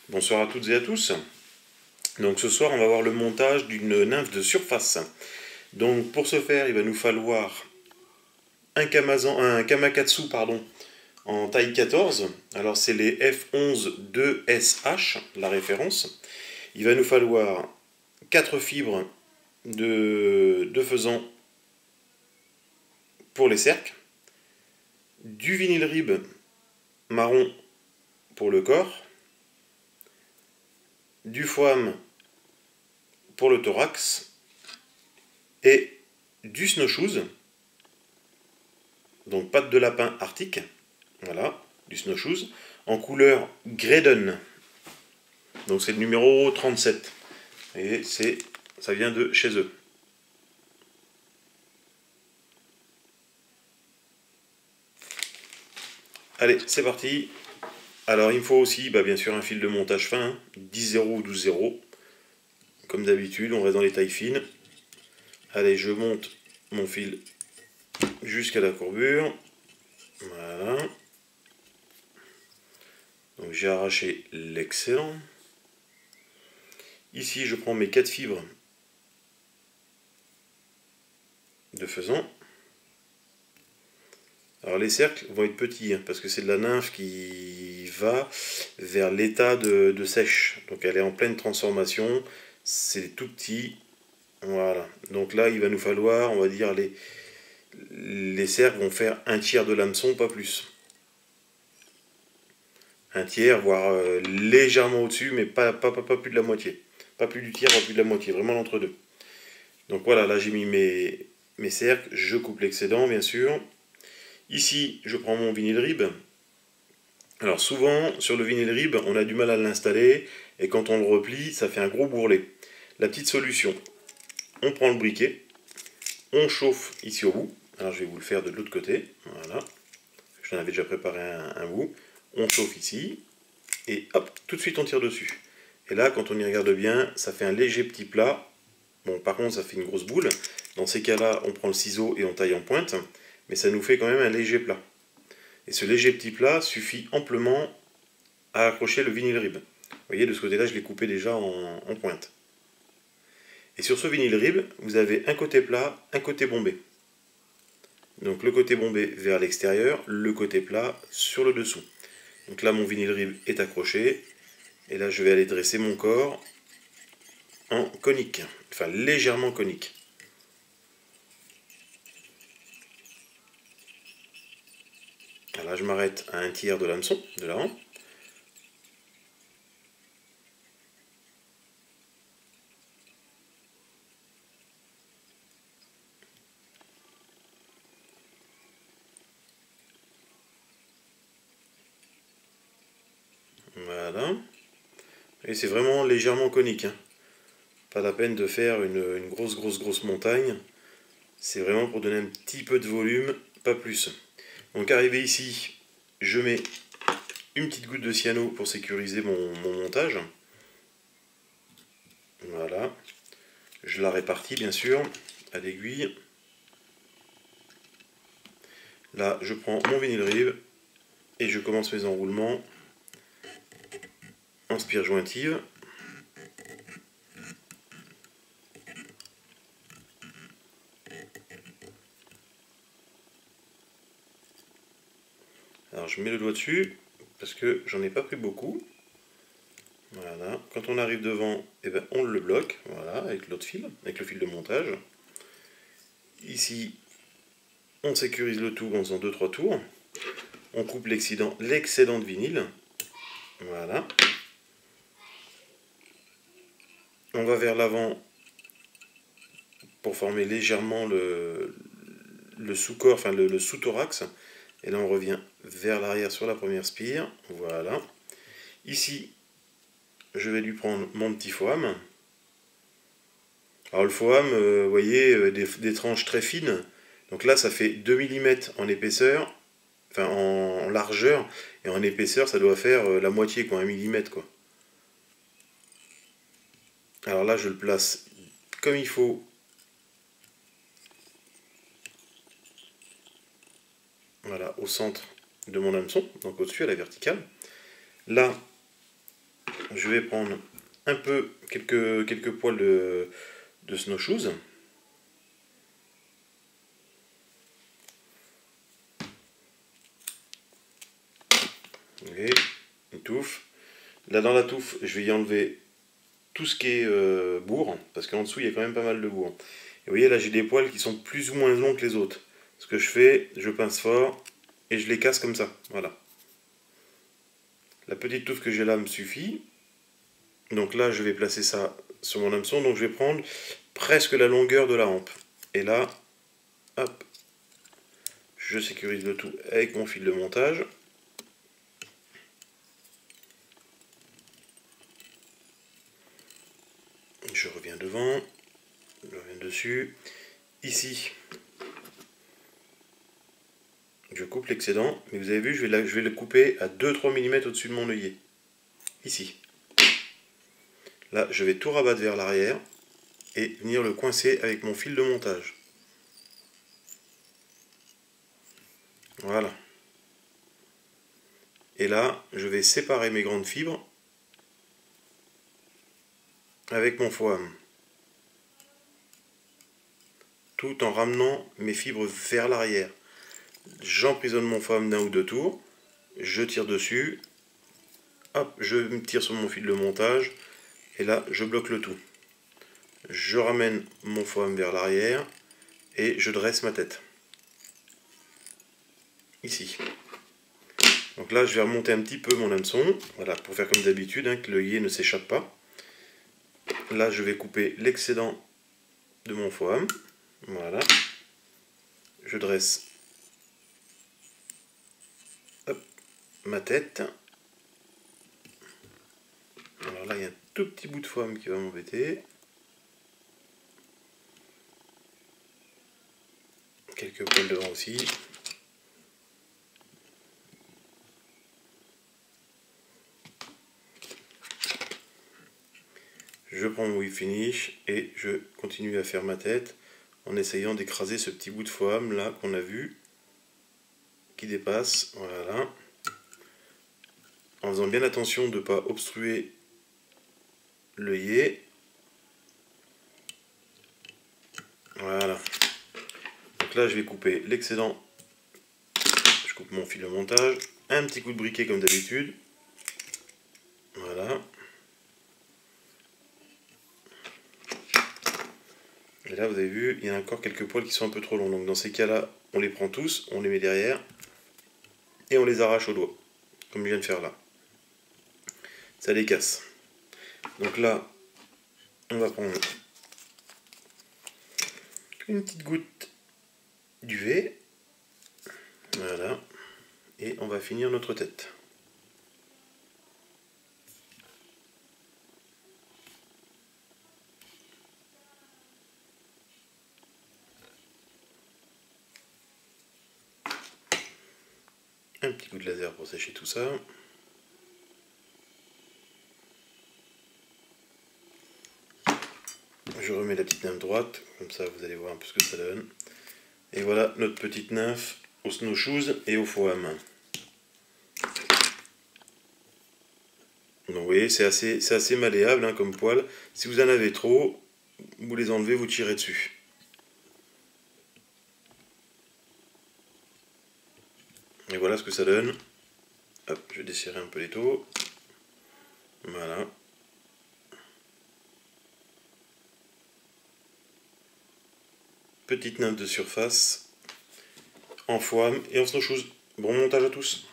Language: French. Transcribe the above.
Bonsoir à toutes et à tous. Donc ce soir on va voir le montage d'une nymphe de surface. Donc pour ce faire il va nous falloir un Kamakatsu en taille 14. Alors c'est les F11 2SH, la référence. Il va nous falloir 4 fibres de faisan pour les cercles, du vinyle rib marron pour le corps, du foam pour le thorax et du snowshoes, donc patte de lapin arctique, voilà, du snowshoes, en couleur Graydon. Donc c'est le numéro 37 et ça vient de chez eux. Allez, c'est parti. Alors il me faut aussi bien sûr un fil de montage fin, 10-0 ou 12-0. Comme d'habitude, on reste dans les tailles fines. Allez, je monte mon fil jusqu'à la courbure. Voilà. Donc j'ai arraché l'excellent. Ici, je prends mes 4 fibres de faisan. Alors les cercles vont être petits, parce que c'est de la nymphe qui va vers l'état de sèche. Donc elle est en pleine transformation, c'est tout petit. Voilà, donc là il va nous falloir, on va dire, les cercles vont faire un tiers de l'hameçon, pas plus. Un tiers, voire légèrement au-dessus, mais pas plus de la moitié. Pas plus du tiers, pas plus de la moitié, vraiment l'entre-deux. Donc voilà, là j'ai mis mes cercles, je coupe l'excédent bien sûr. Ici, je prends mon vinyle rib. Alors souvent, sur le vinyle rib, on a du mal à l'installer, et quand on le replie, ça fait un gros bourrelet. La petite solution, on prend le briquet, on chauffe ici au bout. Alors je vais vous le faire de l'autre côté, voilà. J'en avais déjà préparé un bout. On chauffe ici, et hop, tout de suite on tire dessus. Et là, quand on y regarde bien, ça fait un léger petit plat. Bon, par contre, ça fait une grosse boule. Dans ces cas-là, on prend le ciseau et on taille en pointe. Mais ça nous fait quand même un léger plat. Et ce léger petit plat suffit amplement à accrocher le vinyle rib. Vous voyez, de ce côté-là, je l'ai coupé déjà en pointe. Et sur ce vinyle rib, vous avez un côté plat, un côté bombé. Donc le côté bombé vers l'extérieur, le côté plat sur le dessous. Donc là, mon vinyle rib est accroché. Et là, je vais aller dresser mon corps en conique, enfin légèrement conique. Là, je m'arrête à un tiers de l'hameçon, de l'avant. Voilà. Et c'est vraiment légèrement conique. Pas la peine de faire une grosse montagne. C'est vraiment pour donner un petit peu de volume, pas plus. Donc arrivé ici, je mets une petite goutte de cyano pour sécuriser mon montage. Voilà. Je la répartis bien sûr à l'aiguille. Là, je prends mon vinyle rib et je commence mes enroulements en spire jointive. Alors je mets le doigt dessus parce que j'en ai pas pris beaucoup. Voilà. Quand on arrive devant, on le bloque, voilà, avec l'autre fil, avec le fil de montage. Ici, on sécurise le tout en faisant 2-3 tours. On coupe l'excédent de vinyle. Voilà. On va vers l'avant pour former légèrement le sous-corps, enfin le sous-thorax. Et là, on revient vers l'arrière sur la première spire. Voilà. Ici, je vais lui prendre mon petit foam. Alors le foam, vous voyez, des tranches très fines. Donc là, ça fait 2 mm en épaisseur, enfin en largeur, et en épaisseur, ça doit faire la moitié, quoi, 1 mm, quoi. Alors là, je le place comme il faut. Voilà, au centre de mon hameçon, donc au-dessus, à la verticale. Là, je vais prendre un peu, quelques poils de snowshoes. Okay, une touffe. Là dans la touffe, je vais y enlever tout ce qui est bourre, parce qu'en dessous il y a quand même pas mal de bourre. Et vous voyez là j'ai des poils qui sont plus ou moins longs que les autres. Ce que je fais, je pince fort et je les casse comme ça. Voilà. La petite touffe que j'ai là me suffit. Donc là je vais placer ça sur mon hameçon. Donc je vais prendre presque la longueur de la hampe. Et là, hop, je sécurise le tout avec mon fil de montage. Je reviens devant, je reviens dessus. Ici, je coupe l'excédent, mais vous avez vu, je vais le couper à 2-3 mm au-dessus de mon œillet. Ici. Là, je vais tout rabattre vers l'arrière et venir le coincer avec mon fil de montage. Voilà. Et là, je vais séparer mes grandes fibres avec mon foam, tout en ramenant mes fibres vers l'arrière. J'emprisonne mon foam d'un ou deux tours, je tire dessus, hop, je me tire sur mon fil de montage, et là, je bloque le tout. Je ramène mon foam vers l'arrière, et je dresse ma tête. Ici. Donc là, je vais remonter un petit peu mon hameçon, voilà, pour faire comme d'habitude, hein, que l'œillet ne s'échappe pas. Là, je vais couper l'excédent de mon foam. Voilà. Je dresse hop, ma tête. Alors là, il y a un tout petit bout de foam qui va m'embêter. Quelques poils devant aussi. Je prends mon whip finish et je continue à faire ma tête en essayant d'écraser ce petit bout de foam là qu'on a vu qui dépasse. Voilà. En faisant bien attention de ne pas obstruer l'œillet. Voilà. Donc là, je vais couper l'excédent. Je coupe mon fil de montage. Un petit coup de briquet comme d'habitude. Voilà. Et là, vous avez vu, il y a encore quelques poils qui sont un peu trop longs. Donc dans ces cas-là, on les prend tous, on les met derrière et on les arrache au doigt, comme je viens de faire là. Ça les casse. Donc là, on va prendre une petite goutte d'UV. Voilà. Et on va finir notre tête. Un petit coup de laser pour sécher tout ça. Je remets la petite nymphe droite, comme ça vous allez voir un peu ce que ça donne. Et voilà notre petite nymphe aux snowshoes et au foam. Donc vous voyez, c'est assez malléable hein, comme poil. Si vous en avez trop, vous les enlevez, vous tirez dessus. Et voilà ce que ça donne. Hop, je vais desserrer un peu les taux. Voilà. Petite nymphe de surface, en foam et en snowshoes. Bon montage à tous.